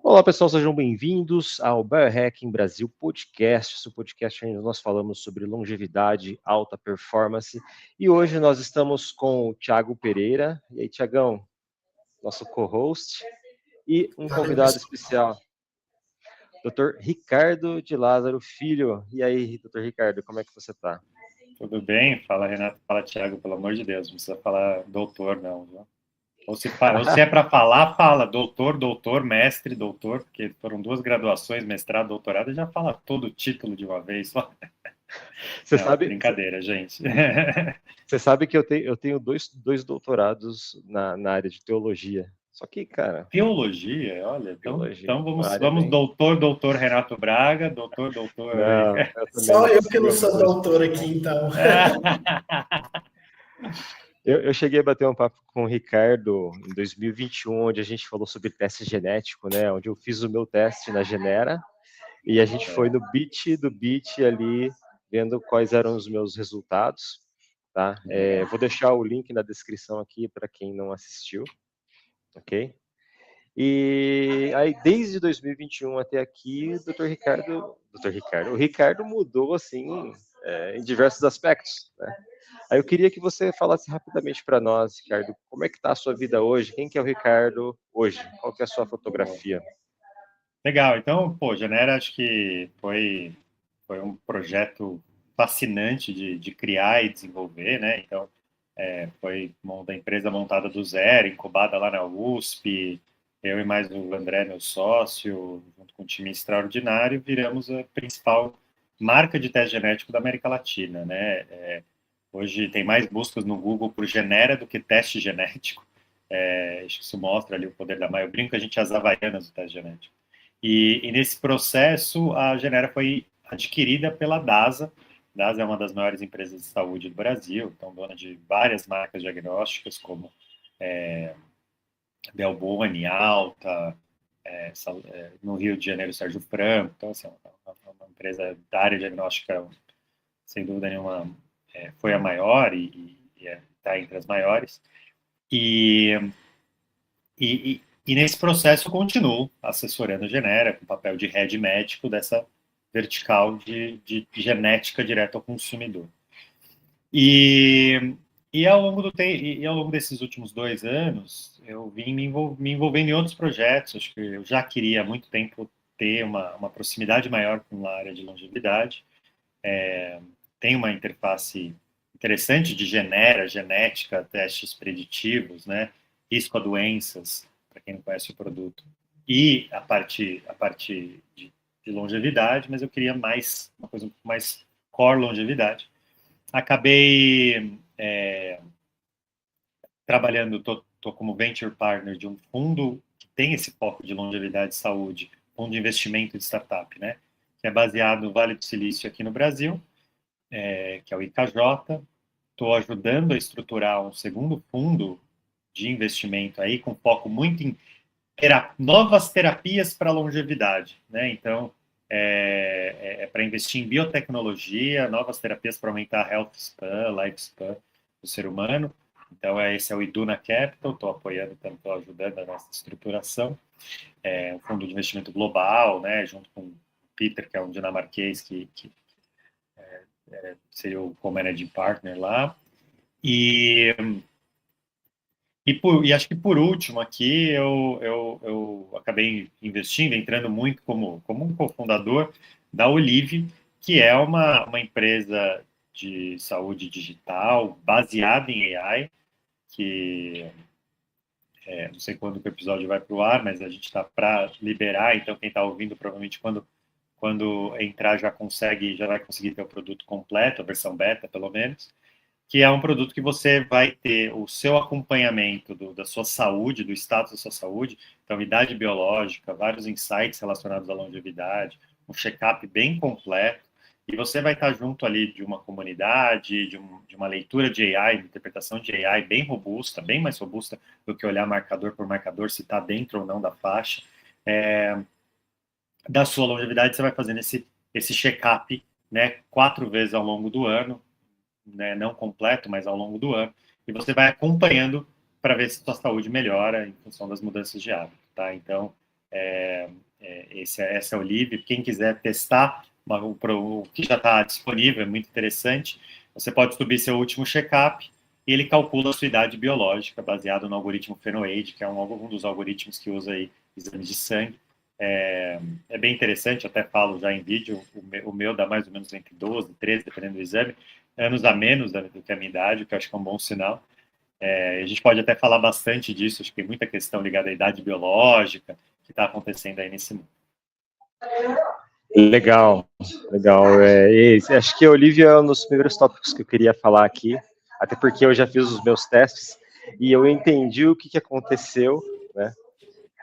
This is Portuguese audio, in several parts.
Olá, pessoal, sejam bem-vindos ao Biohacking Brasil Podcast. Esse podcast onde nós falamos sobre longevidade, alta performance. E hoje nós estamos com o Thiago Pereira. E aí, Thiagão, nosso co-host, e um Valeu, convidado pessoal. especial, Dr. Ricardo de Lázaro Filho. E aí, Dr. Ricardo, como é que você está? Tudo bem? Fala, Renato. Fala, Thiago, pelo amor de Deus. Não precisa falar doutor, não. Viu? Ou se é para falar, fala doutor, doutor, mestre, doutor, porque foram 2 graduações, mestrado, doutorado, e já fala todo o título de uma vez só. Você Não, sabe, brincadeira, gente. você sabe que eu tenho dois doutorados na área de teologia. Só que, cara, Teologia, olha, então teologia, uma vamos, área vamos bem. doutor Renato Braga, doutor. Não, eu também Só não eu que consegui não os sou dois. doutor aqui, então. Eu cheguei a bater um papo com o Ricardo em 2021, onde a gente falou sobre teste genético, né? Onde eu fiz o meu teste na Genera e a gente foi no Beat do Beat ali, vendo quais eram os meus resultados, tá? Vou deixar o link na descrição aqui para quem não assistiu, ok? E aí, desde 2021 até aqui, o Ricardo mudou, assim, em diversos aspectos, né? Aí eu queria que você falasse rapidamente para nós, Ricardo, como é que está a sua vida hoje? Quem que é o Ricardo hoje? Qual que é a sua fotografia? Legal, então, pô, Genera acho que foi um projeto fascinante de criar e desenvolver, né? Então, foi uma empresa montada do zero, incubada lá na USP, eu e mais o André, meu sócio, junto com um time extraordinário, viramos a principal marca de teste genético da América Latina, né? Hoje tem mais buscas no Google por Genera do que teste genético. Acho que isso mostra ali o poder da mãe. Eu brinco que a gente é as havaianas do teste genético. E nesse processo, a Genera foi adquirida pela DASA. DASA é uma das maiores empresas de saúde do Brasil, então dona de várias marcas diagnósticas, como Belbone, Alta, no Rio de Janeiro, Sérgio Franco. Então, assim, uma empresa da área diagnóstica, sem dúvida nenhuma, foi a maior e está entre as maiores. E nesse processo eu continuo assessorando a Genera com o papel de head médico dessa vertical de genética direta ao consumidor. E, e ao longo desses últimos 2 anos, eu vim me envolvendo em outros projetos. Acho que eu já queria há muito tempo ter uma proximidade maior com a área de longevidade. Tem uma interface interessante de genética, testes preditivos, né? Risco a doenças, para quem não conhece o produto, e a parte de longevidade, mas eu queria uma coisa um pouco mais core longevidade. Acabei trabalhando, tô como venture partner de um fundo que tem esse foco de longevidade e saúde, fundo de investimento de startup, né? Que é baseado no Vale do Silício aqui no Brasil, que é o IKJ. Estou ajudando a estruturar um segundo fundo de investimento aí com foco muito em novas terapias para longevidade, né? Então, para investir em biotecnologia, novas terapias para aumentar a health span, lifespan do ser humano. Então, esse é o Iduna Capital, estou apoiando, estou ajudando a nossa estruturação. É um fundo de investimento global, né? Junto com o Peter, que é um dinamarquês que seria o co-managing partner lá. E acho que por último aqui eu acabei investindo, entrando muito como um cofundador da Olive, que é uma empresa de saúde digital baseada em AI, que não sei quando o episódio vai para o ar, mas a gente está para liberar, então quem está ouvindo provavelmente quando entrar já vai conseguir ter o produto completo, a versão beta pelo menos, que é um produto que você vai ter o seu acompanhamento da sua saúde, do status da sua saúde, então idade biológica, vários insights relacionados à longevidade, um check-up bem completo, e você vai estar junto ali de uma comunidade, de uma leitura de AI, de interpretação de AI bem robusta, bem mais robusta do que olhar marcador por marcador, se está dentro ou não da faixa, da sua longevidade. Você vai fazendo esse check-up, né, 4 vezes ao longo do ano, né, não completo, mas ao longo do ano, e você vai acompanhando para ver se a sua saúde melhora em função das mudanças de hábito, tá? Então, essa Olive. Quem quiser testar o que já está disponível, é muito interessante. Você pode subir seu último check-up e ele calcula a sua idade biológica, baseado no algoritmo PhenoAge, que é um dos algoritmos que usa aí exames de sangue. É bem interessante, até falo já em vídeo, o meu dá mais ou menos entre 12 e 13, dependendo do exame, anos a menos do que a minha idade, o que eu acho que é um bom sinal. A gente pode até falar bastante disso, acho que tem muita questão ligada à idade biológica que está acontecendo aí nesse mundo. Legal. Acho que a Olivia é um dos primeiros tópicos que eu queria falar aqui, até porque eu já fiz os meus testes e eu entendi o que aconteceu, né?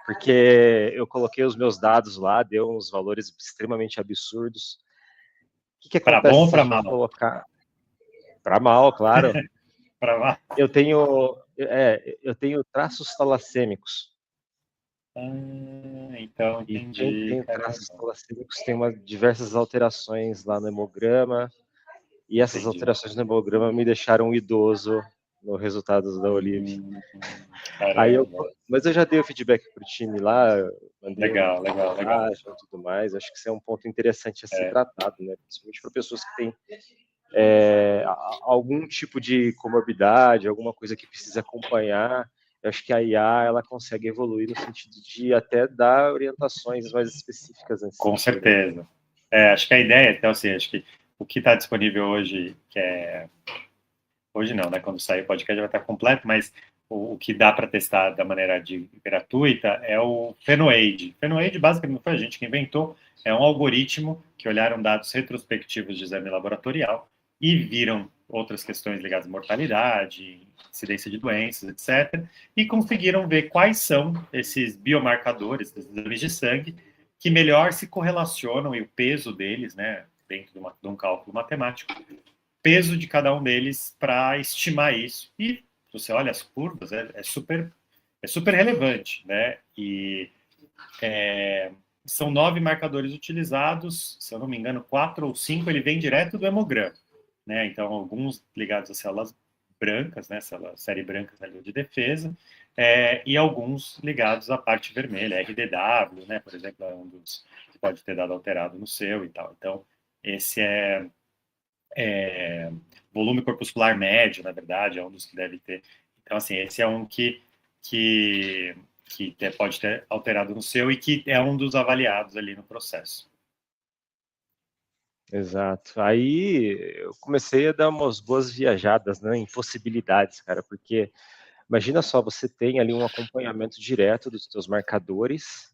Porque eu coloquei os meus dados lá, deu uns valores extremamente absurdos. O que Para acontece bom ou se a para gente mal? colocar... Para mal, claro. Para mal. Eu tenho traços talassêmicos. Então, E quem entendi. tem traços talassêmicos tem diversas alterações lá no hemograma, e essas alterações no hemograma me deixaram idoso no resultado da Olive. Mas eu já dei o feedback para o time lá, mandei legal. e tudo mais. Acho que isso é um ponto interessante a ser tratado, né? Principalmente para pessoas que têm algum tipo de comorbidade, alguma coisa que precisa acompanhar. Eu acho que a IA ela consegue evoluir no sentido de até dar orientações mais específicas. Com certeza. Acho que a ideia, então, assim, acho que o que está disponível hoje, hoje não, né? Quando sair o podcast vai estar completo, mas o que dá para testar da maneira gratuita é o PhenoAge. PhenoAge, basicamente, não foi a gente que inventou, é um algoritmo que olharam dados retrospectivos de exame laboratorial e viram outras questões ligadas à mortalidade, incidência de doenças, etc., e conseguiram ver quais são esses biomarcadores, esses exames de sangue, que melhor se correlacionam, e o peso deles, né, dentro de um cálculo matemático, peso de cada um deles para estimar isso. E você olha as curvas, é super relevante, né? E são 9 marcadores utilizados, se eu não me engano, 4 ou 5 ele vem direto do hemograma, né? Então, alguns ligados a células brancas, né? Série brancas ali de defesa, e alguns ligados à parte vermelha, RDW, né? Por exemplo, é um dos que pode ter dado alterado no seu e tal. Então, esse volume corpuscular médio, na verdade, é um dos que deve ter. Então, assim, esse é um que pode ter alterado no seu e que é um dos avaliados ali no processo. Exato. Aí eu comecei a dar umas boas viajadas, né, em possibilidades, cara, porque imagina só, você tem ali um acompanhamento direto dos seus marcadores,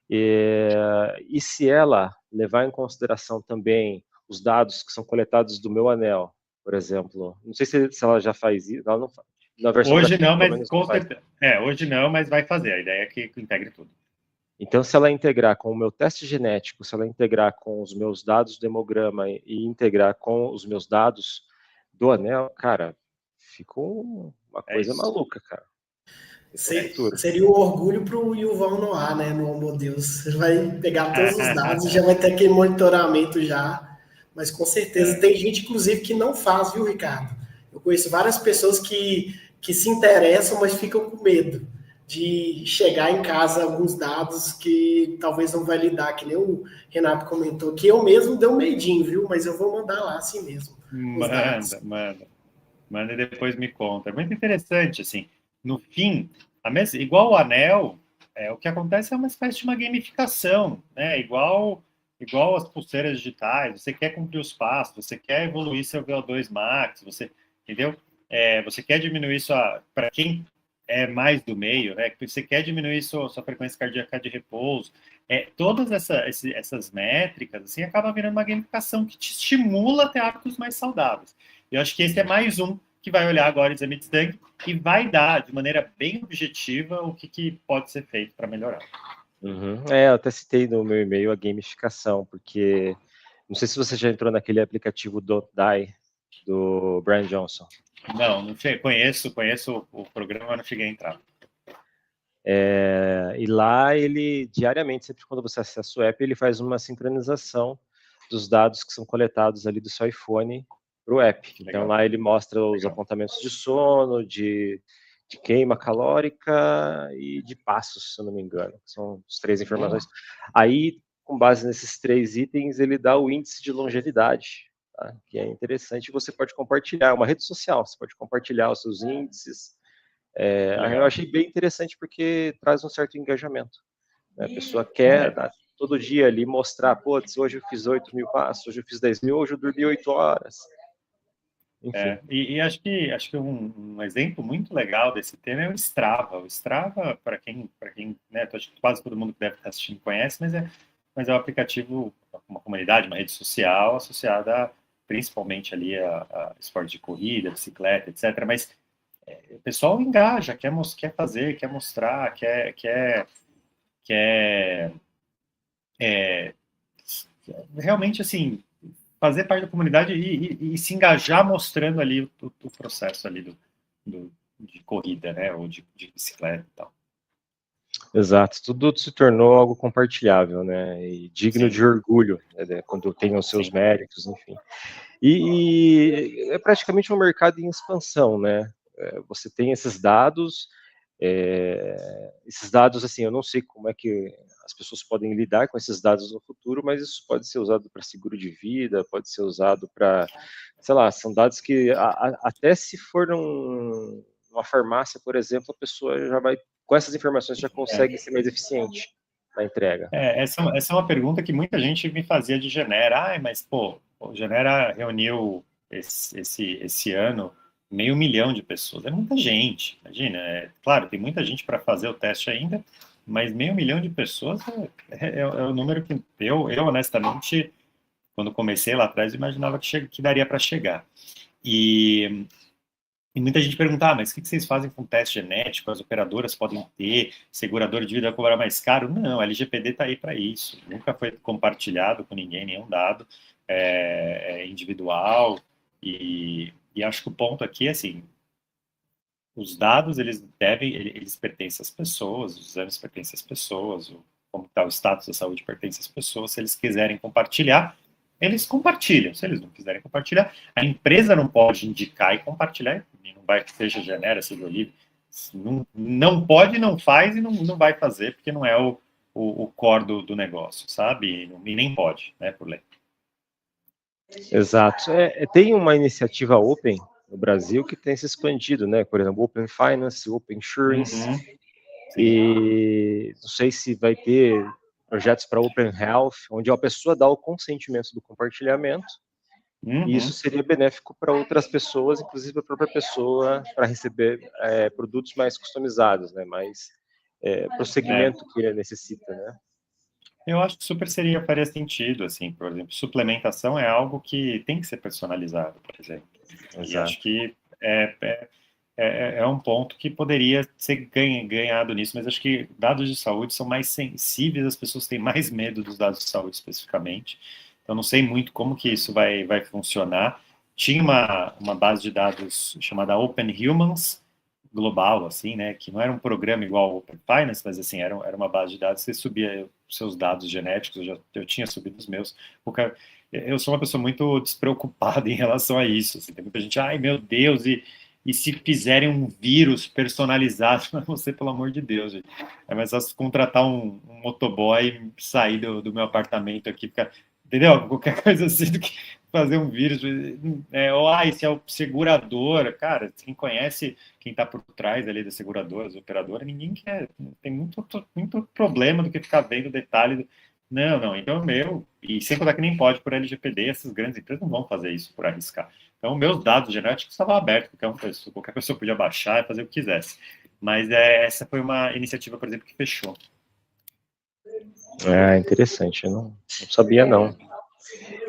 e se ela levar em consideração também os dados que são coletados do meu anel, por exemplo, não sei se ela já faz isso, ela não faz. Na versão Hoje gratuita, não, pelo mas menos, com faz. certeza. Hoje não, mas vai fazer. A ideia é que integre tudo. Então, se ela integrar com o meu teste genético, se ela integrar com os meus dados do hemograma e integrar com os meus dados do anel, cara, ficou uma coisa maluca, cara. Seria um orgulho para o Yuval Noah, né? Meu Deus, você vai pegar todos os dados e já vai ter aquele monitoramento já. Mas com certeza tem gente, inclusive, que não faz, viu, Ricardo? Eu conheço várias pessoas que se interessam, mas ficam com medo de chegar em casa alguns dados que talvez não vai lidar, que nem o Renato comentou, que eu mesmo dei um medinho, viu? Mas eu vou mandar lá assim mesmo. Manda e depois me conta. É muito interessante, assim. No fim, igual o anel, o que acontece é uma espécie de uma gamificação, né? Igual as pulseiras digitais. Você quer cumprir os passos, você quer evoluir seu VO2 max, entendeu? Você quer diminuir para quem é mais do meio, né? Você quer diminuir sua frequência cardíaca de repouso. Todas essas métricas, assim, acaba virando uma gamificação que te estimula a ter hábitos mais saudáveis. Eu acho que esse é mais um que vai olhar agora o exame de sangue e vai dar, de maneira bem objetiva, o que pode ser feito para melhorar. Uhum. Eu até citei no meu e-mail a gamificação, porque não sei se você já entrou naquele aplicativo Don't Die, do Brian Johnson. Não conheço o programa, mas não cheguei a entrar. E lá ele, diariamente, sempre quando você acessa o app, ele faz uma sincronização dos dados que são coletados ali do seu iPhone para o app. Legal. Então lá ele mostra os apontamentos de sono, de de queima calórica e de passos, se eu não me engano. São as 3 informações. Aí, com base nesses 3 itens, ele dá o índice de longevidade, tá? Que é interessante. Você pode compartilhar, uma rede social, você pode compartilhar os seus índices. Eu achei bem interessante porque traz um certo engajamento. Né? A pessoa quer todo dia ali mostrar, putz, hoje eu fiz 8.000 passos, hoje eu fiz 10.000, hoje eu dormi 8 horas. E acho que um exemplo muito legal desse tema é o Strava. O Strava, para quem, né, acho que quase todo mundo que deve estar assistindo conhece, mas é um aplicativo, uma comunidade, uma rede social associada principalmente ali a esporte de corrida, bicicleta, etc. Mas o pessoal engaja, quer fazer, quer mostrar, quer realmente assim fazer parte da comunidade e se engajar mostrando ali o processo ali de corrida, né, ou de bicicleta e tal. Exato, tudo se tornou algo compartilhável, né, e digno de orgulho, né, quando tem os seus méritos, enfim. E é praticamente um mercado em expansão, né, você tem esses dados, assim, eu não sei como é que as pessoas podem lidar com esses dados no futuro, mas isso pode ser usado para seguro de vida, pode ser usado para, sei lá, são dados que até se for numa farmácia, por exemplo, a pessoa já vai, com essas informações, já consegue ser mais eficiente na entrega. Essa é uma pergunta que muita gente me fazia de Genera. Mas, pô, o Genera reuniu esse ano 500 mil de pessoas. É muita gente, imagina. Claro, tem muita gente para fazer o teste ainda, mas 500 mil de pessoas é o número que eu, honestamente, quando comecei lá atrás, imaginava que daria para chegar. E muita gente pergunta, mas o que vocês fazem com teste genético? As operadoras podem ter, seguradora de vida vai cobrar mais caro? Não, a LGPD está aí para isso. Nunca foi compartilhado com ninguém, nenhum dado individual. E acho que o ponto aqui é assim, os dados, eles pertencem às pessoas, os exames pertencem às pessoas, como está o status da saúde pertence às pessoas. Se eles quiserem compartilhar, eles compartilham. Se eles não quiserem compartilhar, a empresa não pode indicar e compartilhar, e não vai, seja Genera, seja Olive, não pode, não faz e não vai fazer, porque não é o core do negócio, sabe? E nem pode, né, por lei. Exato. Tem uma iniciativa Open no Brasil que tem se expandido, né? Por exemplo, Open Finance, Open Insurance, e não sei se vai ter projetos para Open Health, onde a pessoa dá o consentimento do compartilhamento, e isso seria benéfico para outras pessoas, inclusive a própria pessoa, para receber produtos mais customizados, né? Mais para o segmento que ele necessita, né? Eu acho que faria sentido, assim, por exemplo, suplementação é algo que tem que ser personalizado, por exemplo. Exato. E acho que é um ponto que poderia ser ganhado nisso, mas acho que dados de saúde são mais sensíveis, as pessoas têm mais medo dos dados de saúde especificamente, então não sei muito como que isso vai funcionar. Tinha uma base de dados chamada Open Humans, global, assim, né, que não era um programa igual ao Open Finance, mas assim, era uma base de dados, você subia os seus dados genéticos, eu tinha subido os meus, eu sou uma pessoa muito despreocupada em relação a isso, assim, tem muita gente, ai meu Deus, e se fizerem um vírus personalizado para você, pelo amor de Deus, gente. É mais fácil contratar um motoboy e sair do meu apartamento aqui, entendeu? Qualquer coisa assim do que fazer um vírus. Ou se é o seguradora, cara, quem conhece, quem está por trás ali das seguradoras, operadora, ninguém quer, tem muito problema do que ficar vendo detalhe. Não, então e sem contar que nem pode por LGPD, essas grandes empresas não vão fazer isso por arriscar. Então, meus dados genéticos estavam abertos, qualquer pessoa podia baixar e fazer o que quisesse. Mas essa foi uma iniciativa, por exemplo, que fechou. Interessante, eu não sabia não.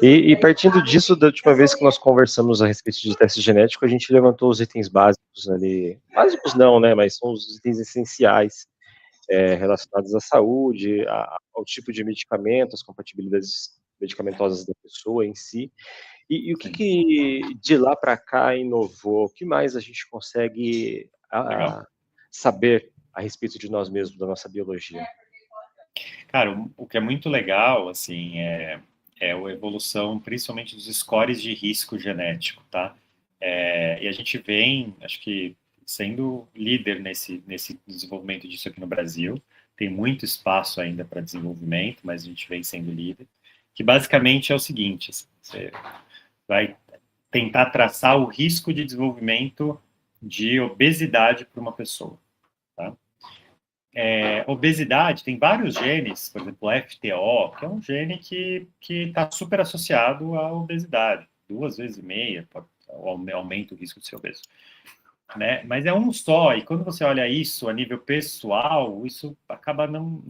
E partindo disso, da última vez que nós conversamos a respeito de teste genético, a gente levantou os itens básicos ali. Básicos não, né? Mas são os itens essenciais relacionados à saúde, ao tipo de medicamento, as compatibilidades medicamentosas da pessoa em si. E o que de lá para cá inovou? O que mais a gente consegue saber a respeito de nós mesmos, da nossa biologia? Cara, o que é muito legal, assim, é a evolução, principalmente dos scores de risco genético, tá? E a gente vem, acho que sendo líder nesse desenvolvimento disso aqui no Brasil. Tem muito espaço ainda para desenvolvimento, mas a gente vem sendo líder. Que basicamente é o seguinte: você vai tentar traçar o risco de desenvolvimento de obesidade para uma pessoa. Tá? Obesidade tem vários genes, por exemplo, o FTO, que é um gene que está super associado à obesidade, 2,5 vezes aumenta o risco de ser obeso. Né? Mas é um só, e quando você olha isso a nível pessoal, isso acaba não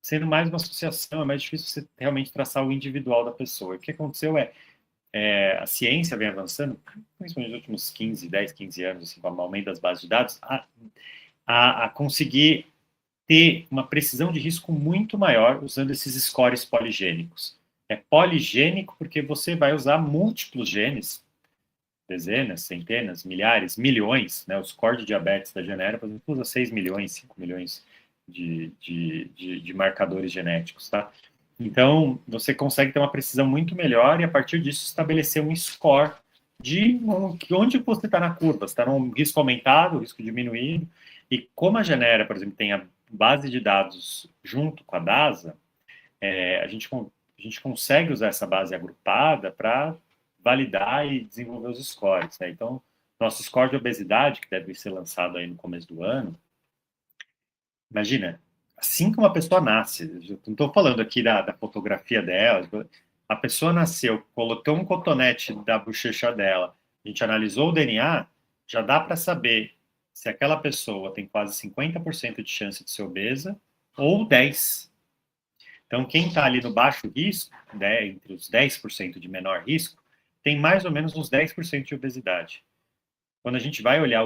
sendo mais uma associação, é mais difícil você realmente traçar o individual da pessoa. O que aconteceu a ciência vem avançando, principalmente nos últimos 10, 15 anos, assim, com o aumento das bases de dados, a conseguir ter uma precisão de risco muito maior usando esses scores poligênicos. É poligênico porque você vai usar múltiplos genes, dezenas, centenas, milhares, milhões, né? O score de diabetes da Genera, por exemplo, usa 6 milhões, 5 milhões de marcadores genéticos, tá? Então, você consegue ter uma precisão muito melhor e, a partir disso, estabelecer um score de onde você está na curva. Você está num risco aumentado, risco diminuído. E como a Genera, por exemplo, tem a base de dados junto com a DASA, a gente consegue usar essa base agrupada para validar e desenvolver os scores. Né? Então, nosso score de obesidade, que deve ser lançado aí no começo do ano, imagina, assim que uma pessoa nasce, eu não estou falando aqui da fotografia dela, a pessoa nasceu, colocou um cotonete da bochecha dela, a gente analisou o DNA, já dá para saber se aquela pessoa tem quase 50% de chance de ser obesa ou 10%. Então, quem está ali no baixo risco, né, entre os 10% de menor risco, tem mais ou menos uns 10% de obesidade. Quando a gente vai olhar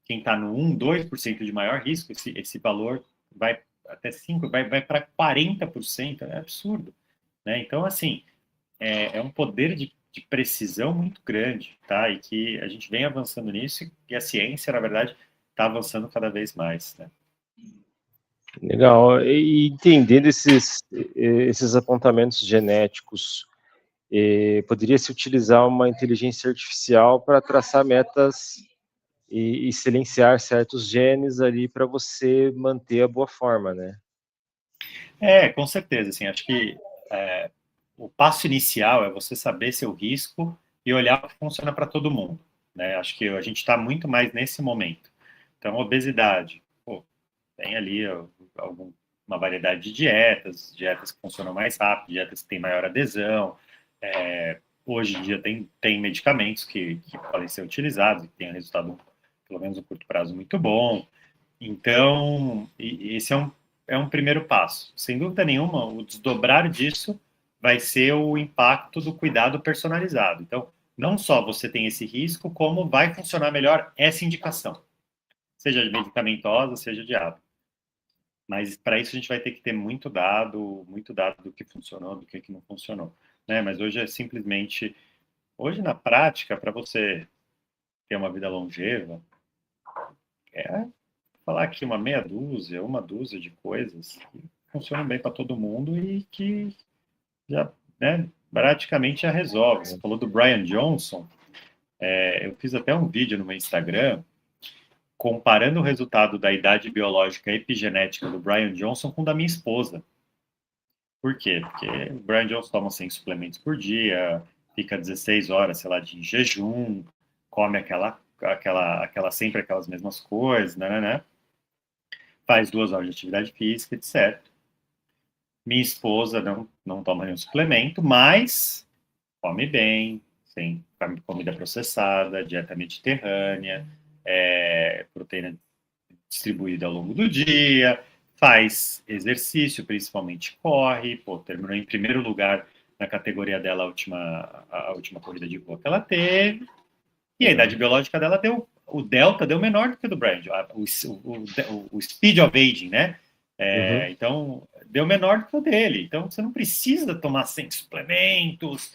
quem está no 1, 2% de maior risco, esse valor vai até 5%, vai para 40%, é absurdo. Né? Então, assim, é um poder de precisão muito grande, tá? E que a gente vem avançando nisso e a ciência, na verdade, está avançando cada vez mais, né? Legal. E entendendo esses apontamentos genéticos, poderia-se utilizar uma inteligência artificial para traçar metas e silenciar certos genes ali para você manter a boa forma, né? Com certeza. Assim, acho que o passo inicial é você saber seu risco e olhar o que funciona para todo mundo. Né? Acho que a gente está muito mais nesse momento. Então, obesidade. Tem ali uma variedade de dietas que funcionam mais rápido, dietas que têm maior adesão. Hoje em dia tem medicamentos que podem ser utilizados e que têm um resultado, pelo menos no curto prazo, muito bom. Então, esse é um primeiro passo. Sem dúvida nenhuma, o desdobrar disso vai ser o impacto do cuidado personalizado. Então, não só você tem esse risco, como vai funcionar melhor essa indicação, seja medicamentosa, seja de hábito. Mas para isso a gente vai ter que ter muito dado do que funcionou, do que não funcionou. Né? Mas hoje é simplesmente... Hoje, na prática, para você ter uma vida longeva, falar aqui uma dúzia de coisas que funcionam bem para todo mundo e que já, né, praticamente já resolve. Você falou do Brian Johnson, eu fiz até um vídeo no meu Instagram comparando o resultado da idade biológica epigenética do Brian Johnson com o da minha esposa. Por quê? Porque o Brian Johnson toma 100 suplementos por dia, fica 16 horas, sei lá, de jejum, come sempre aquelas mesmas coisas, né? Faz 2 horas de atividade física, etc. Minha esposa não toma nenhum suplemento, mas come bem, sem comida processada, dieta mediterrânea, proteína distribuída ao longo do dia, faz exercício, principalmente corre, terminou em primeiro lugar na categoria dela a última corrida de rua que ela teve, e a idade biológica dela o delta deu menor do que o do Brian, o speed of aging, né? Então, deu menor do que o dele. Então, você não precisa tomar 100 suplementos,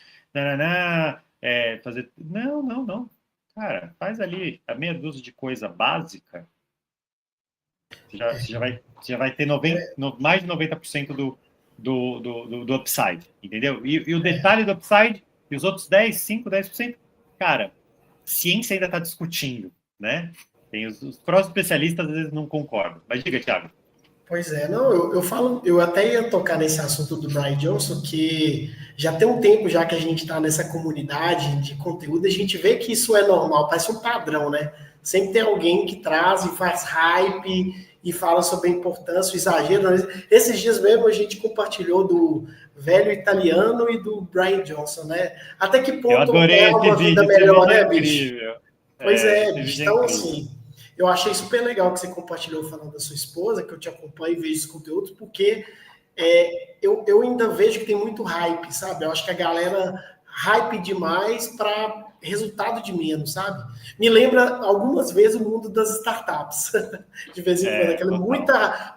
fazer... Não. Cara, faz ali a meia dúzia de coisa básica, você já vai ter mais de 90% do upside, entendeu? E o detalhe do upside, e os outros 10%, 5%, 10%, cara, ciência ainda está discutindo, né? Tem os próprios especialistas às vezes não concordam. Mas diga, Thiago. Pois é, não, eu falo, eu até ia tocar nesse assunto do Brian Johnson, que já tem um tempo já que a gente está nessa comunidade de conteúdo, a gente vê que isso é normal, parece um padrão, né? Sempre tem alguém que traz e faz hype e fala sobre a importância, o exagero. Esses dias mesmo a gente compartilhou do velho italiano e do Brian Johnson, né? Até que ponto eu adorei é uma vida melhor, né, bicho? Pois é, bicho. Então, assim, eu achei super legal que você compartilhou falando da sua esposa, que eu te acompanho e vejo os conteúdos, porque eu ainda vejo que tem muito hype, sabe? Eu acho que a galera hype demais para resultado de menos, sabe? Me lembra algumas vezes o mundo das startups, de vez em quando, aquela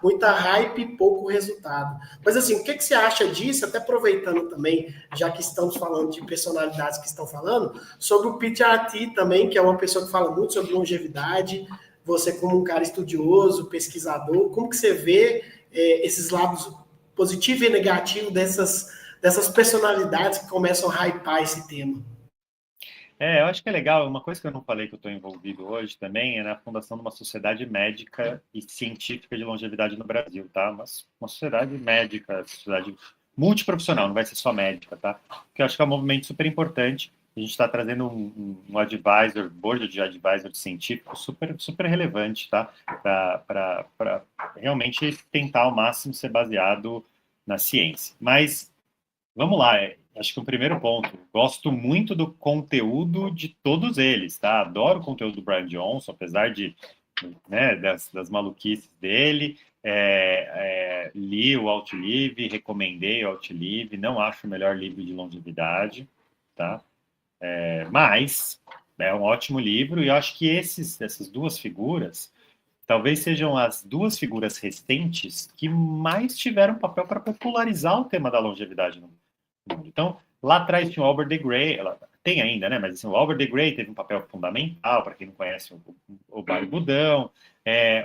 muita hype e pouco resultado. Mas assim, o que você acha disso? Até aproveitando também, já que estamos falando de personalidades que estão falando, sobre o Peter Attia também, que é uma pessoa que fala muito sobre longevidade. Você como um cara estudioso, pesquisador, como que você vê esses lados positivo e negativo dessas personalidades que começam a hypar esse tema? Eu acho que é legal. Uma coisa que eu não falei que eu estou envolvido hoje também é na fundação de uma sociedade médica e científica de longevidade no Brasil, tá? Uma sociedade médica, sociedade multiprofissional, não vai ser só médica, tá? Que eu acho que é um movimento super importante. A gente está trazendo um advisor, board de advisor científico super, super relevante, tá? Para realmente tentar ao máximo ser baseado na ciência. Mas vamos lá, acho que o primeiro ponto, gosto muito do conteúdo de todos eles, tá? Adoro o conteúdo do Brian Johnson, apesar de, né, das maluquices dele. Li o Outlive, recomendei o Outlive, não acho o melhor livro de longevidade, tá? Mas é um ótimo livro e eu acho que essas duas figuras talvez sejam as duas figuras recentes que mais tiveram papel para popularizar o tema da longevidade no mundo. Então, lá atrás tinha o Albert de Grey, tem ainda, né? Mas assim, o Albert de Grey teve um papel fundamental, para quem não conhece o Barbudão.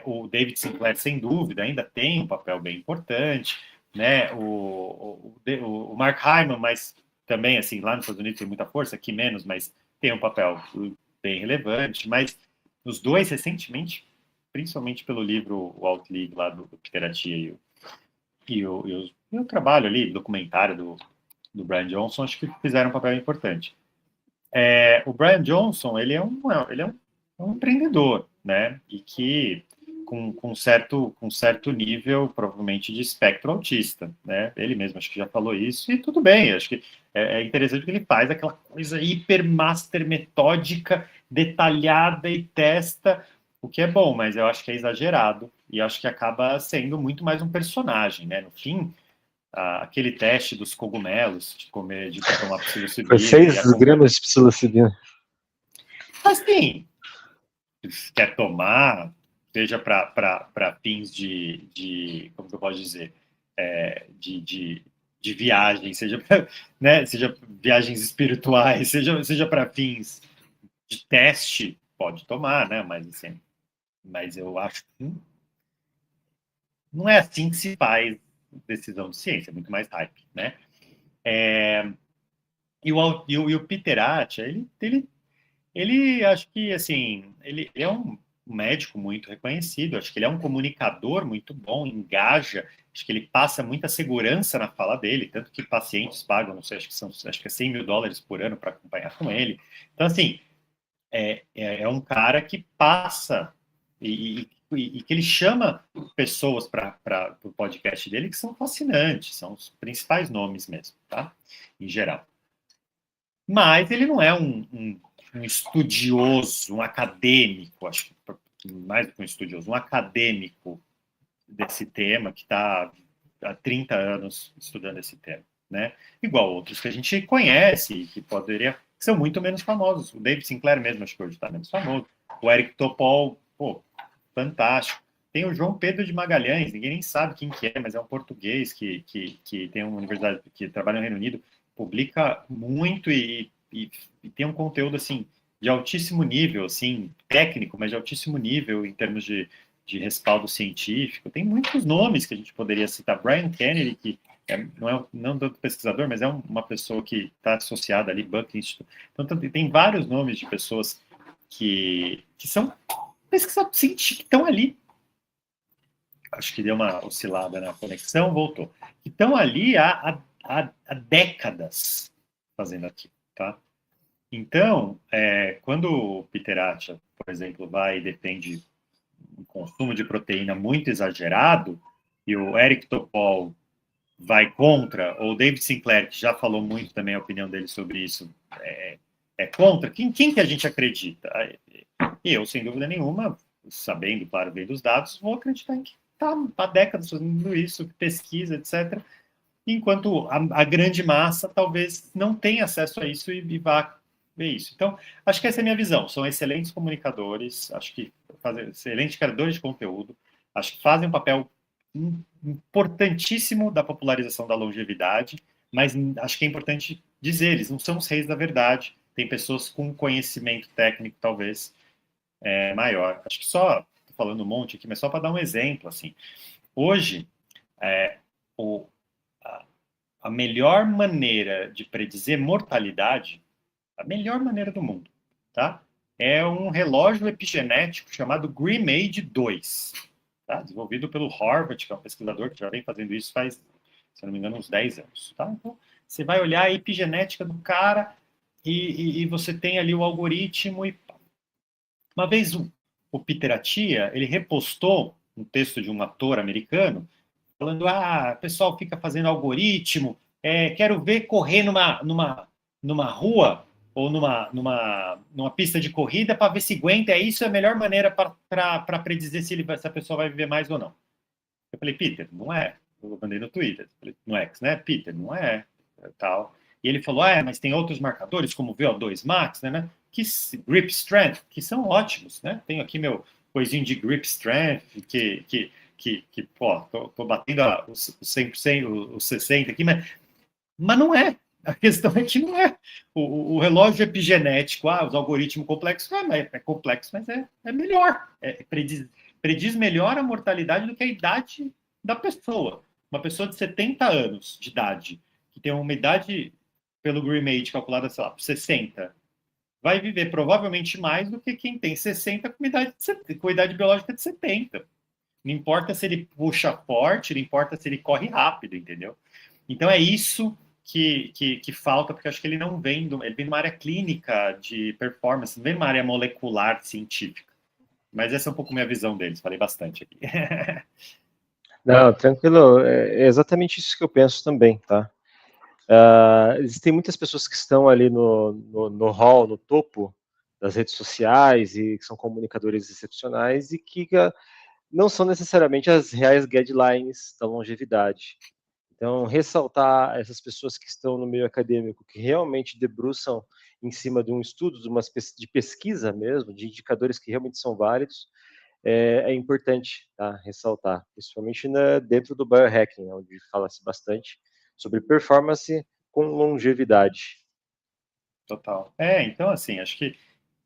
O David Sinclair, sem dúvida, ainda tem um papel bem importante, né? O Mark Hyman, mas também, assim, lá nos Estados Unidos tem muita força, aqui menos, mas tem um papel bem relevante. Mas os dois, recentemente, principalmente pelo livro O Outlive, lá do Peter Attia e o trabalho ali, documentário do Brian Johnson, acho que fizeram um papel importante. O Brian Johnson, ele é um empreendedor, né? E que com certo nível, provavelmente, de espectro autista, né? Ele mesmo acho que já falou isso, e tudo bem, acho que é interessante que ele faz aquela coisa hiper master metódica, detalhada e testa, o que é bom, mas eu acho que é exagerado, e acho que acaba sendo muito mais um personagem, né? No fim, aquele teste dos cogumelos, de tomar psilocibina. Foi 6 gramas de psilocibina. Assim, se quer tomar, seja para fins de, como que eu posso dizer, de viagem, seja viagens espirituais, seja para fins de teste, pode tomar, né? Mas eu acho que não é assim que se faz decisão de ciência, é muito mais hype, né? E o Peter Attia, ele acho que, assim, ele é um médico muito reconhecido, acho que ele é um comunicador muito bom, engaja, acho que ele passa muita segurança na fala dele, tanto que pacientes pagam, não sei, acho que é $100 mil por ano para acompanhar com ele. Então, assim, é um cara que passa e que ele chama pessoas para o podcast dele que são fascinantes, são os principais nomes mesmo, tá? Em geral. Mas ele não é um estudioso, um acadêmico, acho que mais do que um estudioso, um acadêmico desse tema que está há 30 anos estudando esse tema, né? Igual outros que a gente conhece, que são muito menos famosos. O David Sinclair mesmo, acho que hoje está menos famoso. O Eric Topol, fantástico. Tem o João Pedro de Magalhães, ninguém nem sabe quem que é, mas é um português que tem uma universidade, que trabalha no Reino Unido, publica muito e tem um conteúdo, assim, de altíssimo nível, assim, técnico, mas de altíssimo nível em termos de respaldo científico. Tem muitos nomes que a gente poderia citar. Brian Kennedy, que não tanto pesquisador, mas é uma pessoa que está associada ali, Buck Institute. Então, tem vários nomes de pessoas que são pesquisadores científicos que estão ali. Acho que deu uma oscilada na conexão, voltou. Que estão ali há décadas fazendo aquilo, tá? Então, quando o Peter Attia, por exemplo, vai e defende um consumo de proteína muito exagerado, e o Eric Topol vai contra, ou o David Sinclair, que já falou muito também a opinião dele sobre isso, é contra, quem que a gente acredita? E eu, sem dúvida nenhuma, sabendo, claro, bem dos dados, vou acreditar em que está há décadas fazendo isso, pesquisa, etc., enquanto a grande massa talvez não tenha acesso a isso e vá ver isso. Então, acho que essa é a minha visão. São excelentes comunicadores, acho que fazem excelentes criadores de conteúdo, acho que fazem um papel importantíssimo da popularização da longevidade, mas acho que é importante dizer, eles não são os reis da verdade, tem pessoas com conhecimento técnico, talvez, maior. Acho que só, estou falando um monte aqui, mas só para dar um exemplo, assim, hoje, a melhor maneira de predizer mortalidade, a melhor maneira do mundo, tá? É um relógio epigenético chamado GrimAge 2, tá? Desenvolvido pelo Harvard, que é um pesquisador que já vem fazendo isso faz, se não me engano, uns 10 anos, tá? Então, você vai olhar a epigenética do cara e você tem ali o algoritmo e... Uma vez o Peter Attia, ele repostou um texto de um ator americano falando, o pessoal fica fazendo algoritmo, quero ver correr numa rua ou numa pista de corrida para ver se aguenta, isso é a melhor maneira para predizer se a pessoa vai viver mais ou não. Eu falei, Peter, não é. Eu mandei no Twitter, no X, né? Peter, não é. Tal. E ele falou, mas tem outros marcadores, como o VO2 Max, né? Que grip strength, que são ótimos, né? Tenho aqui meu coisinho de grip strength, tô batendo os 100%, os 60% aqui, mas não é. A questão é que não é. O relógio epigenético, os algoritmos complexos, é complexo, mas é melhor. Prediz melhor a mortalidade do que a idade da pessoa. Uma pessoa de 70 anos de idade, que tem uma idade, pelo GrimAge, calculada, sei lá, 60, vai viver provavelmente mais do que quem tem 60 com idade biológica de 70. Não importa se ele puxa forte, não importa se ele corre rápido, entendeu? Então é isso que falta, porque eu acho que ele não vem, ele vem de uma área clínica de performance, não vem de uma área molecular científica. Mas essa é um pouco minha visão deles, falei bastante aqui. Não, tranquilo, é exatamente isso que eu penso também, tá? Existem muitas pessoas que estão ali no hall, no topo das redes sociais e que são comunicadores excepcionais e que não são necessariamente as reais guidelines da longevidade. Então, ressaltar essas pessoas que estão no meio acadêmico, que realmente debruçam em cima de um estudo, de pesquisa mesmo, de indicadores que realmente são válidos, é importante, tá? Ressaltar, principalmente dentro do biohacking, onde fala-se bastante sobre performance com longevidade. Total. Então, assim, acho que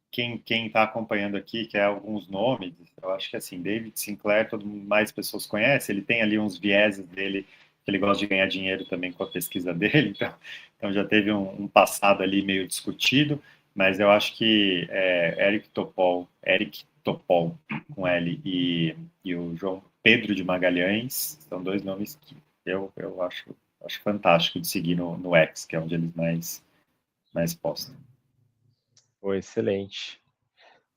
quem está acompanhando aqui, que é alguns nomes, eu acho que, assim, David Sinclair, mais pessoas conhecem, ele tem ali uns vieses dele, que ele gosta de ganhar dinheiro também com a pesquisa dele, então já teve um passado ali meio discutido, mas eu acho que Eric Topol com L, e o João Pedro de Magalhães, são dois nomes que eu acho fantástico de seguir no X, que é onde eles mais postam. Excelente.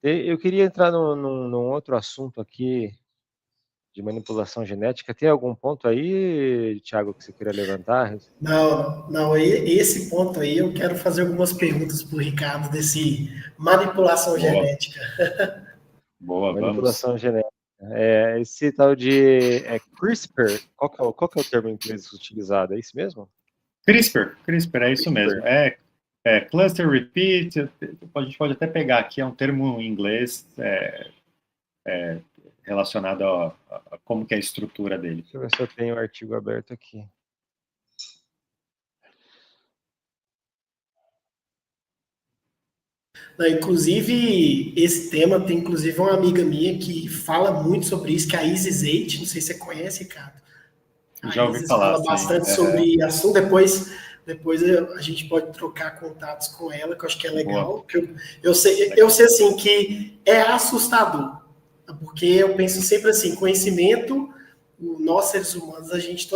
Eu queria entrar num outro assunto aqui de manipulação genética. Tem algum ponto aí, Thiago, que você queira levantar? Não, esse ponto aí eu quero fazer algumas perguntas para o Ricardo desse manipulação genética. Boa, manipulação genética. Esse tal de CRISPR, qual que é o termo em inglês utilizado? É isso mesmo? CRISPR, é isso mesmo. Cluster Repeat, a gente pode até pegar aqui, é um termo em inglês relacionado a como que é a estrutura dele. Deixa eu ver se eu tenho o artigo aberto aqui. Não, inclusive, esse tema tem inclusive uma amiga minha que fala muito sobre isso, que é a Isis 8, não sei se você conhece, Ricardo. Já ouvi falar. Fala bastante sobre assunto, depois Depois a gente pode trocar contatos com ela, que eu acho que é legal. Eu sei assim que é assustador, porque eu penso sempre assim, conhecimento, nós seres humanos, a gente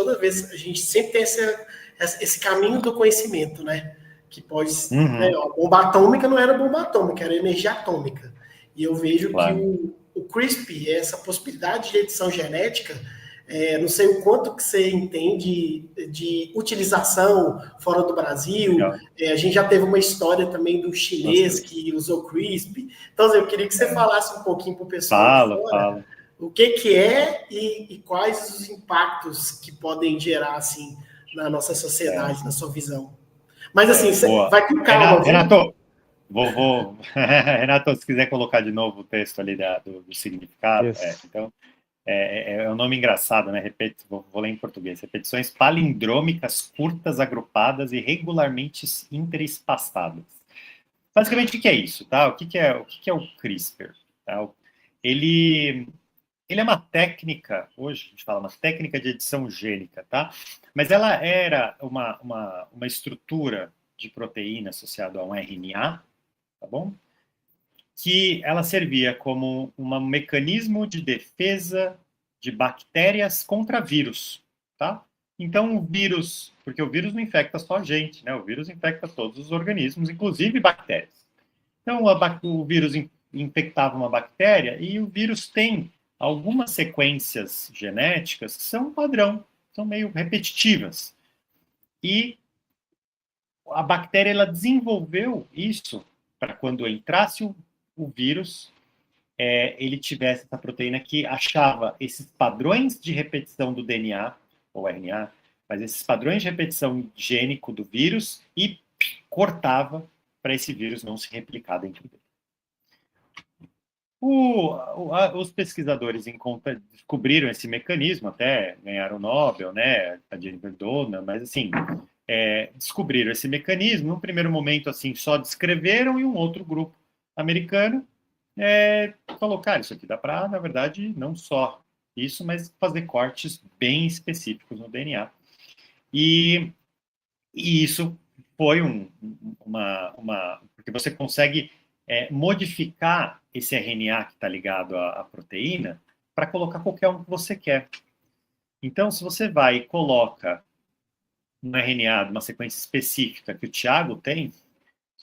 sempre tem esse caminho do conhecimento, né? Que pode, né, a bomba atômica não era bomba atômica, era energia atômica. E eu vejo que o CRISPR, essa possibilidade de edição genética, não sei o quanto que você entende de utilização fora do Brasil. A gente já teve uma história também do chinês que usou CRISPR. Então, eu queria que você falasse um pouquinho para o pessoal de fora o que é e quais os impactos que podem gerar assim, na nossa sociedade, na sua visão. Mas assim, vai com calma. Renato, Renato, se quiser colocar de novo o texto ali do significado. Então, é um nome engraçado, né? Vou ler em português. Repetições palindrômicas, curtas, agrupadas e regularmente interespaçadas. Basicamente, o que é isso? Tá? O que é o CRISPR? Tá? Ele é uma técnica, hoje a gente fala uma técnica de edição gênica, tá? Mas ela era uma estrutura de proteína associada a um RNA, tá bom? Que ela servia como um mecanismo de defesa de bactérias contra vírus, tá? Então, o vírus, porque o vírus não infecta só a gente, né? O vírus infecta todos os organismos, inclusive bactérias. Então, o vírus infectava uma bactéria e o vírus tem algumas sequências genéticas que são padrão, são meio repetitivas. E a bactéria, ela desenvolveu isso para quando entrasse o vírus, ele tivesse essa proteína que achava esses padrões de repetição do DNA, ou RNA, mas esses padrões de repetição gênico do vírus e cortava para esse vírus não se replicar dentro dele. Os pesquisadores descobriram esse mecanismo, até ganharam o Nobel, né, a Jennifer Doudna, mas assim, descobriram esse mecanismo. Num primeiro momento, assim, só descreveram, e um outro grupo americano falou, cara, isso aqui dá para, na verdade, não só isso, mas fazer cortes bem específicos no DNA. E isso foi porque você consegue modificar esse RNA que está ligado à proteína para colocar qualquer um que você quer. Então, se você vai e coloca um RNA de uma sequência específica que o Thiago tem,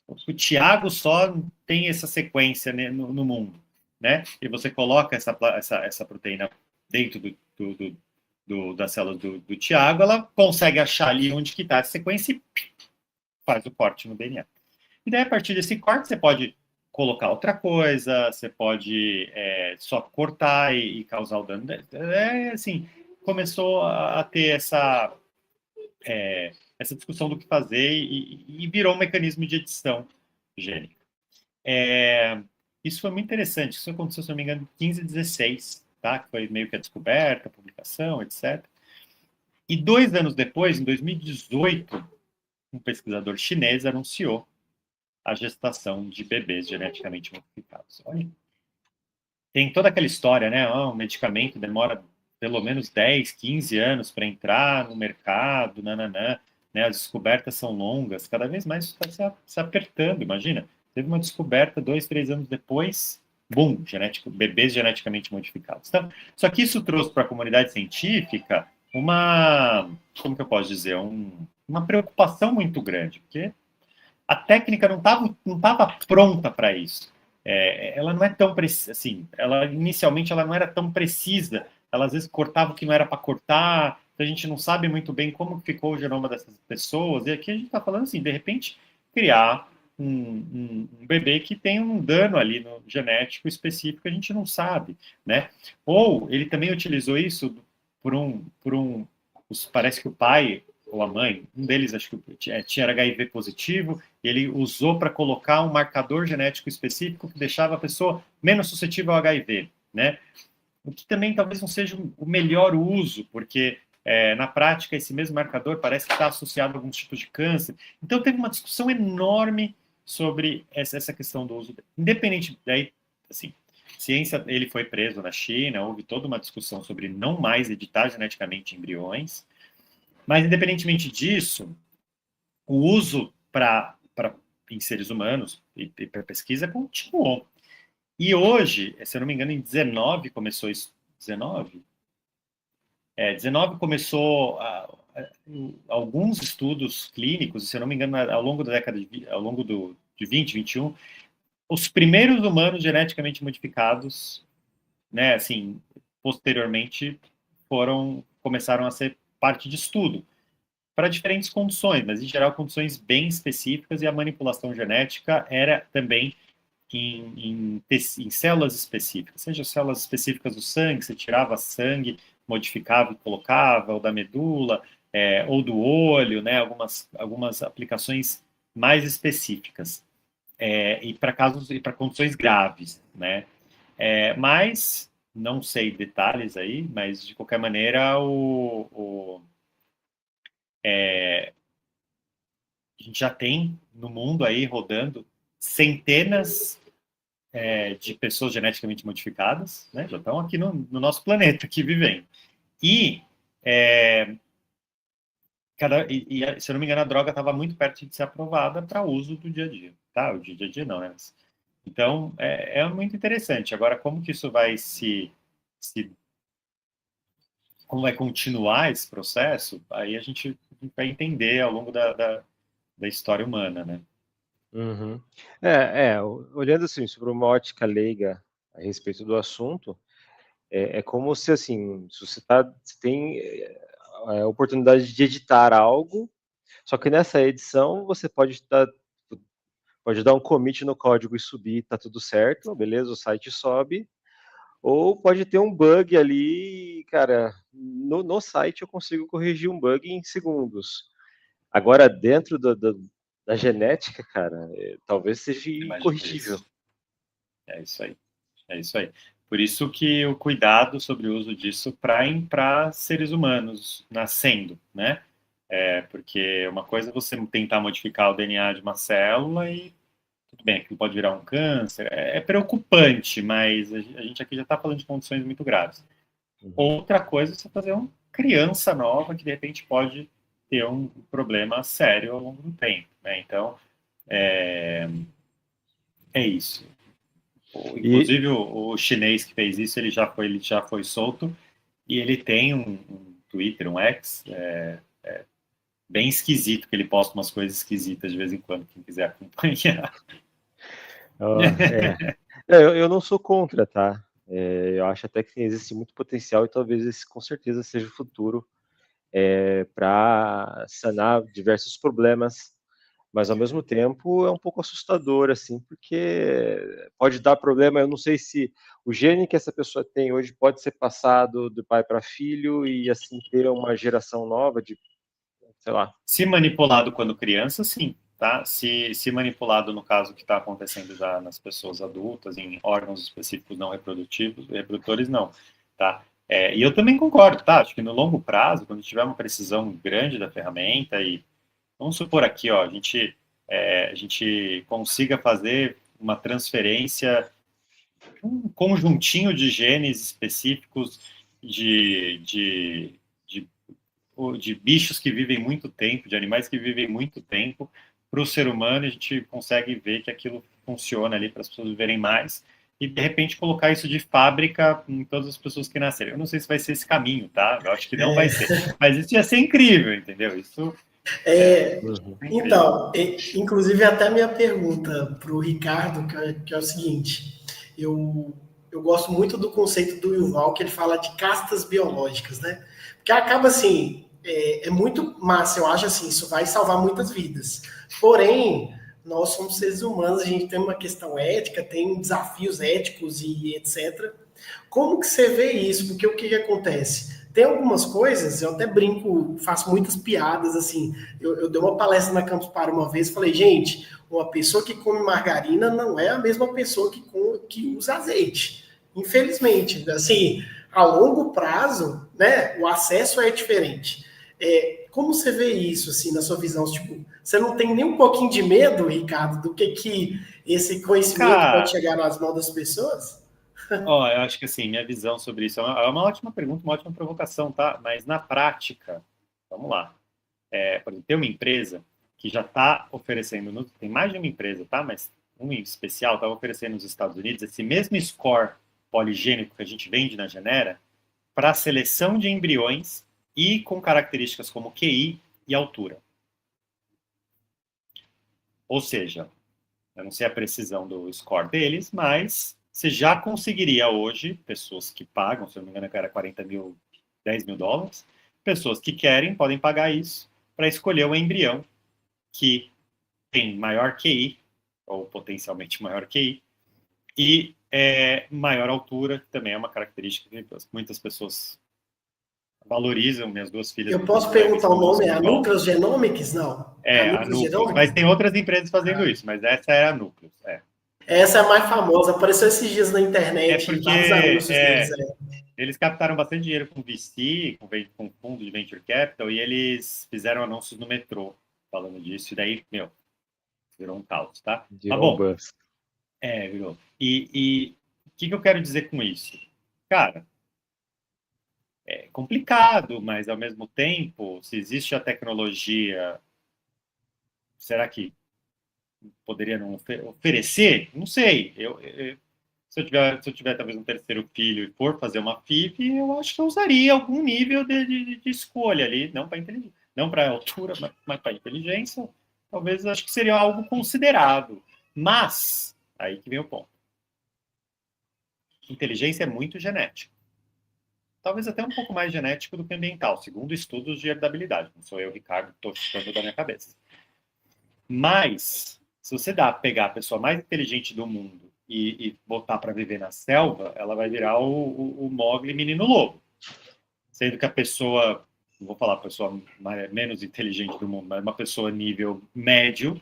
o Thiago só tem essa sequência, né, no mundo, né? E você coloca essa proteína dentro das células do Thiago, ela consegue achar ali onde que está a sequência e faz o corte no DNA. E daí, a partir desse corte, você pode colocar outra coisa, você pode só cortar e causar o dano. Assim, começou a ter essa discussão do que fazer e virou um mecanismo de edição gênica. Isso foi muito interessante. Isso aconteceu, se não me engano, em 15 e 16, tá? Que foi meio que a descoberta, a publicação, etc. E 2 anos depois, em 2018, um pesquisador chinês anunciou a gestação de bebês geneticamente modificados. Olha, tem toda aquela história, né? Um medicamento demora pelo menos 10, 15 anos para entrar no mercado, nananã, né? As descobertas são longas, cada vez mais isso está se apertando, imagina. Teve uma descoberta 2, 3 anos depois, bum, bebês geneticamente modificados. Então, só que isso trouxe para a comunidade científica como que eu posso dizer, uma preocupação muito grande, porque a técnica não estava pronta para isso. Ela não é tão precisa, assim, inicialmente ela não era tão precisa, ela às vezes cortava o que não era para cortar, então a gente não sabe muito bem como ficou o genoma dessas pessoas, e aqui a gente está falando assim, de repente, criar um bebê que tem um dano ali no genético específico, a gente não sabe, né? Ou ele também utilizou isso parece que o pai ou a mãe, um deles acho que tinha HIV positivo, e ele usou para colocar um marcador genético específico que deixava a pessoa menos suscetível ao HIV, né? O que também talvez não seja o melhor uso, porque na prática esse mesmo marcador parece que está associado a alguns tipos de câncer. Então teve uma discussão enorme sobre essa questão do uso. Independente daí, assim, ciência, ele foi preso na China, houve toda uma discussão sobre não mais editar geneticamente embriões. Mas, independentemente disso, o uso em seres humanos e para pesquisa continuou. E hoje, se eu não me engano, em 19 começou isso. 19? 19 começou alguns estudos clínicos, se eu não me engano, ao longo da década de 20, 21, os primeiros humanos geneticamente modificados, né, assim, posteriormente começaram a ser parte de estudo para diferentes condições, mas em geral condições bem específicas, e a manipulação genética era também em células específicas, seja células específicas do sangue, você tirava sangue, modificava e colocava, ou da medula, ou do olho, né, algumas aplicações mais específicas, e para casos e para condições graves, né, mas não sei detalhes aí, mas de qualquer maneira a gente já tem no mundo aí rodando centenas de pessoas geneticamente modificadas, né? Já estão aqui no nosso planeta, aqui vivendo. E, se eu não me engano, a droga estava muito perto de ser aprovada para uso do dia a dia. Tá? O dia a dia não, né? Então, é muito interessante. Agora, como que isso vai como vai continuar esse processo, aí a gente vai entender ao longo da história humana, né? Uhum. Olhando assim, sobre uma ótica leiga a respeito do assunto, é como se, assim, se você tem a oportunidade de editar algo, só que nessa edição você pode dar um commit no código e subir, tá tudo certo, beleza, o site sobe, ou pode ter um bug ali, cara, no site eu consigo corrigir um bug em segundos. Agora, dentro da genética, cara, talvez seja É mais incorrigível. difícil. É isso aí. É isso aí. Por isso que o cuidado sobre o uso disso para seres humanos nascendo, né? Porque uma coisa é você tentar modificar o DNA de uma célula e tudo bem, aquilo pode virar um câncer. É preocupante, mas a gente aqui já está falando de condições muito graves. Uhum. Outra coisa é você fazer uma criança nova que de repente pode ter um problema sério ao longo do tempo, né? Então, é isso. Inclusive, o chinês que fez isso, ele já foi solto, e ele tem um Twitter, um X, bem esquisito, que ele posta umas coisas esquisitas de vez em quando, quem quiser acompanhar. Eu não sou contra, tá? Eu acho até que existe muito potencial e talvez esse com certeza seja o futuro para sanar diversos problemas, mas ao mesmo tempo é um pouco assustador, assim, porque pode dar problema. Eu não sei se o gene que essa pessoa tem hoje pode ser passado do pai para filho e assim ter uma geração nova de, sei lá. Se manipulado quando criança, sim, tá? Se manipulado no caso que está acontecendo já nas pessoas adultas, em órgãos específicos não reprodutores, não, tá? E eu também concordo, tá? Acho que no longo prazo, quando tiver uma precisão grande da ferramenta e vamos supor aqui, ó, a gente consiga fazer uma transferência, um conjuntinho de genes específicos de bichos que vivem muito tempo, de animais que vivem muito tempo, para o ser humano, a gente consegue ver que aquilo funciona ali para as pessoas viverem mais, e de repente colocar isso de fábrica em todas as pessoas que nascerem. Eu não sei se vai ser esse caminho, tá? Eu acho que não vai ser. Mas isso ia ser incrível, entendeu? Isso Então, inclusive até minha pergunta para o Ricardo, que é o seguinte, eu gosto muito do conceito do Yuval, que ele fala de castas biológicas, né? Porque acaba assim, é muito massa, eu acho assim, isso vai salvar muitas vidas. Porém, nós somos seres humanos, a gente tem uma questão ética, tem desafios éticos e etc. Como que você vê isso? Porque o que acontece? Tem algumas coisas, eu até brinco, faço muitas piadas, assim, eu dei uma palestra na Campus Party uma vez, falei, gente, uma pessoa que come margarina não é a mesma pessoa que usa azeite, infelizmente, assim, a longo prazo, né, o acesso é diferente. Como você vê isso, assim, na sua visão? Tipo, você não tem nem um pouquinho de medo, Ricardo, do que esse conhecimento pode chegar nas mãos das pessoas? Eu acho que assim, minha visão sobre isso é uma ótima pergunta, uma ótima provocação, tá? Mas na prática, vamos lá. Por exemplo, tem uma empresa que já está oferecendo, tem mais de uma empresa, tá? Mas um em especial está oferecendo nos Estados Unidos esse mesmo score poligênico que a gente vende na Genera para seleção de embriões e com características como QI e altura. Ou seja, eu não sei a precisão do score deles, mas você já conseguiria hoje, pessoas que pagam, se eu não me engano, era 40 mil, 10 mil dólares, pessoas que querem podem pagar isso para escolher o embrião que tem maior QI, ou potencialmente maior QI, e maior altura, que também é uma característica que muitas pessoas valorizam. Minhas duas filhas... Eu posso perguntar o nome? É a Nucleus Genomics? Não. A Nucleus. Mas tem outras empresas fazendo isso, mas essa é a Nucleus. Essa é a mais famosa, apareceu esses dias na internet, porque vários anúncios deles. Eles captaram bastante dinheiro com VC, com fundo de Venture Capital, e eles fizeram anúncios no metrô falando disso, e daí, virou um caos, tá? Virou bom. Virou. E o que eu quero dizer com isso? Cara, é complicado, mas ao mesmo tempo, se existe a tecnologia, será que poderia não oferecer? Não sei. Se eu tiver talvez um terceiro filho e for fazer uma FIV, eu acho que eu usaria algum nível de escolha ali, não para inteligência, não para altura, mas para inteligência. Talvez acho que seria algo considerado. Mas, aí que vem o ponto. Inteligência é muito genética. Talvez até um pouco mais genético do que ambiental, segundo estudos de herdabilidade. Não sou eu, Ricardo, estou chutando da minha cabeça. Mas, se você pegar a pessoa mais inteligente do mundo e botar para viver na selva, ela vai virar o Mowgli menino lobo. Sendo que a pessoa, não vou falar a pessoa menos inteligente do mundo, mas uma pessoa nível médio,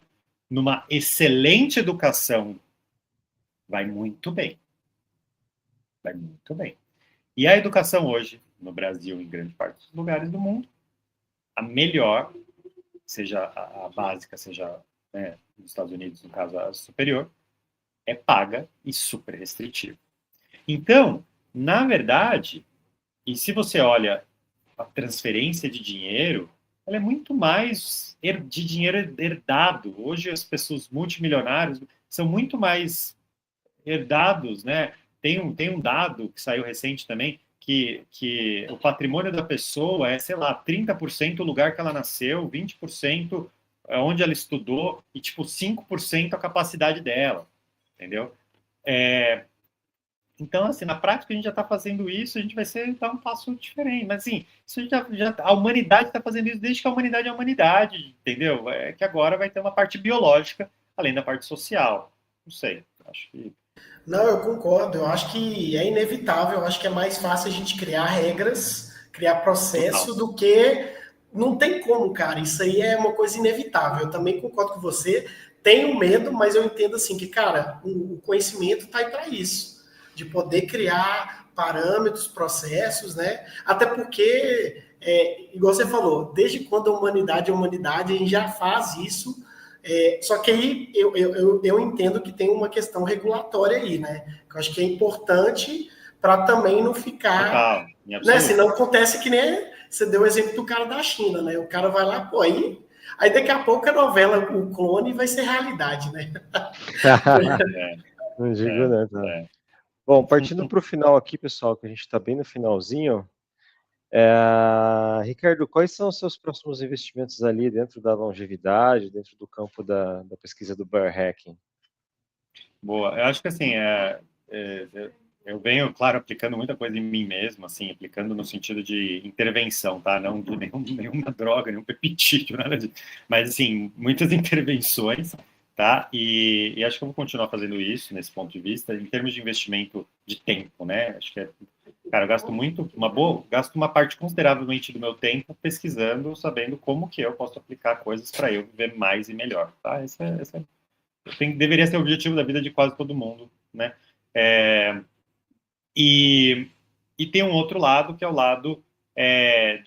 numa excelente educação, vai muito bem. Vai muito bem. E a educação hoje, no Brasil e em grande parte dos lugares do mundo, a melhor, seja a básica, seja nos Estados Unidos, no caso a superior, é paga e super restritiva. Então, na verdade, e se você olha a transferência de dinheiro, ela é muito mais de dinheiro herdado. Hoje as pessoas multimilionárias são muito mais herdados, né? Tem um dado que saiu recente também, que o patrimônio da pessoa é, sei lá, 30% o lugar que ela nasceu, 20% onde ela estudou e, 5% a capacidade dela, entendeu? Então, assim, na prática a gente já está fazendo isso, a gente vai dar um passo diferente. Mas, assim, isso a humanidade está fazendo isso desde que a humanidade é a humanidade, entendeu? É que agora vai ter uma parte biológica, além da parte social. Não sei, acho que... Não, eu concordo. Eu acho que é inevitável. Eu acho que é mais fácil a gente criar regras, criar processo do que... Não tem como, cara. Isso aí é uma coisa inevitável. Eu também concordo com você. Tenho medo, mas eu entendo assim que, cara, o conhecimento está aí para isso. De poder criar parâmetros, processos, né? Até porque, igual você falou, desde quando a humanidade é humanidade, a gente já faz isso. Só que aí eu entendo que tem uma questão regulatória aí, né? Que eu acho que é importante para também não ficar... né? Senão acontece que nem você deu o exemplo do cara da China, né? O cara vai lá, pô, aí daqui a pouco a novela, o clone, vai ser realidade, né? Não digo nada. Bom, partindo para o final aqui, pessoal, que a gente está bem no finalzinho. Ricardo, quais são os seus próximos investimentos ali dentro da longevidade, dentro do campo da pesquisa do biohacking? Boa, eu acho que assim, eu venho, claro, aplicando muita coisa em mim mesmo, assim, aplicando no sentido de intervenção, tá? Não de nenhuma droga, nenhum peptídeo, nada disso. Mas, assim, muitas intervenções, tá? E acho que eu vou continuar fazendo isso, nesse ponto de vista, em termos de investimento de tempo, né? Acho que cara, eu gasto uma parte consideravelmente do meu tempo pesquisando, sabendo como que eu posso aplicar coisas para eu viver mais e melhor, tá? Deveria ser o objetivo da vida de quase todo mundo, né? E tem um outro lado, que é o lado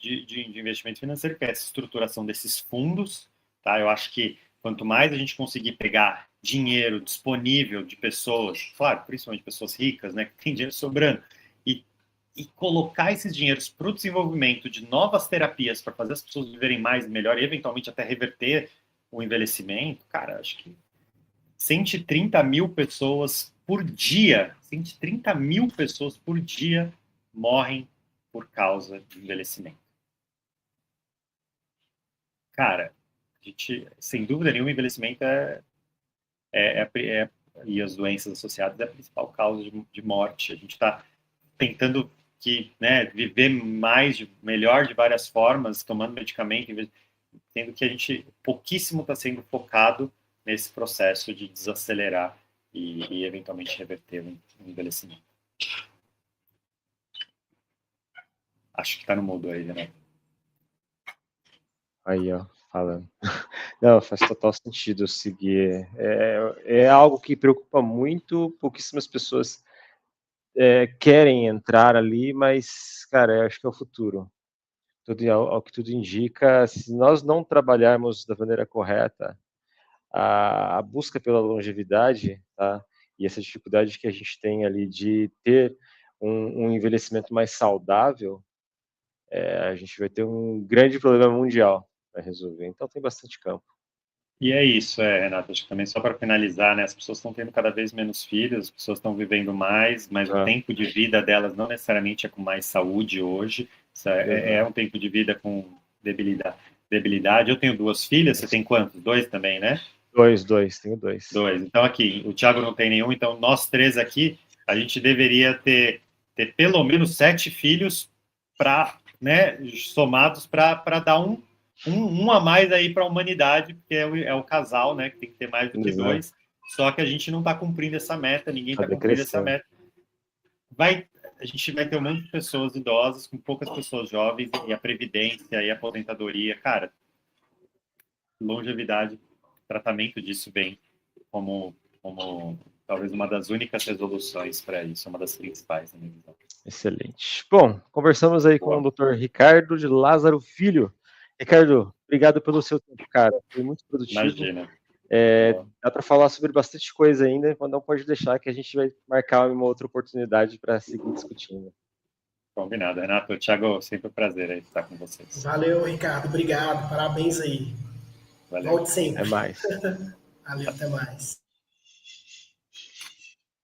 de investimento financeiro, que é essa estruturação desses fundos, tá? Eu acho que quanto mais a gente conseguir pegar dinheiro disponível de pessoas, claro, principalmente pessoas ricas, né, que tem dinheiro sobrando, e colocar esses dinheiros para o desenvolvimento de novas terapias para fazer as pessoas viverem mais e melhor, e eventualmente até reverter o envelhecimento, cara, acho que 130 mil pessoas por dia, 130 mil pessoas por dia morrem por causa de envelhecimento. Cara, a gente, sem dúvida nenhuma, envelhecimento e as doenças associadas é a principal causa de morte. A gente está tentando viver melhor de várias formas, tomando medicamento, sendo que pouquíssimo está sendo focado nesse processo de desacelerar e eventualmente reverter o envelhecimento. Acho que está no mudo aí, né? Aí, ó, falando. Não, faz total sentido eu seguir. É algo que preocupa muito, pouquíssimas pessoas querem entrar ali, mas, cara, eu acho que é o futuro. Ao que tudo indica, se nós não trabalharmos da maneira correta a busca pela longevidade, tá? E essa dificuldade que a gente tem ali de ter um envelhecimento mais saudável, a gente vai ter um grande problema mundial para resolver. Então tem bastante campo. E é isso, Renato, acho que também só para finalizar, né, as pessoas estão tendo cada vez menos filhos, as pessoas estão vivendo mais, mas o tempo de vida delas não necessariamente é com mais saúde hoje, é um tempo de vida com debilidade. Eu tenho 2 filhas, você tem quantos? 2 também, né? Tenho 2. 2. Então aqui, o Thiago não tem nenhum, então nós 3 aqui, a gente deveria ter pelo menos 7 filhos somados para dar um a mais aí para a humanidade, porque é o casal, né, que tem que ter mais do que 2, só que a gente não está cumprindo essa meta, ninguém está cumprindo essa meta. A gente vai ter um monte de pessoas idosas, com poucas pessoas jovens, e a previdência e a aposentadoria, cara, longevidade, tratamento disso vem como talvez uma das únicas resoluções para isso, uma das principais, na minha visão. Excelente. Bom, conversamos aí com o Dr. Ricardo de Lázaro Filho. Ricardo, obrigado pelo seu tempo, cara. Foi muito produtivo. Imagina. Dá para falar sobre bastante coisa ainda, mas não pode deixar que a gente vai marcar uma outra oportunidade para seguir discutindo. Combinado. Renato, Thiago, sempre um prazer aí estar com vocês. Valeu, Ricardo. Obrigado. Parabéns aí. Valeu. Volte sempre. Até mais. Valeu, até mais.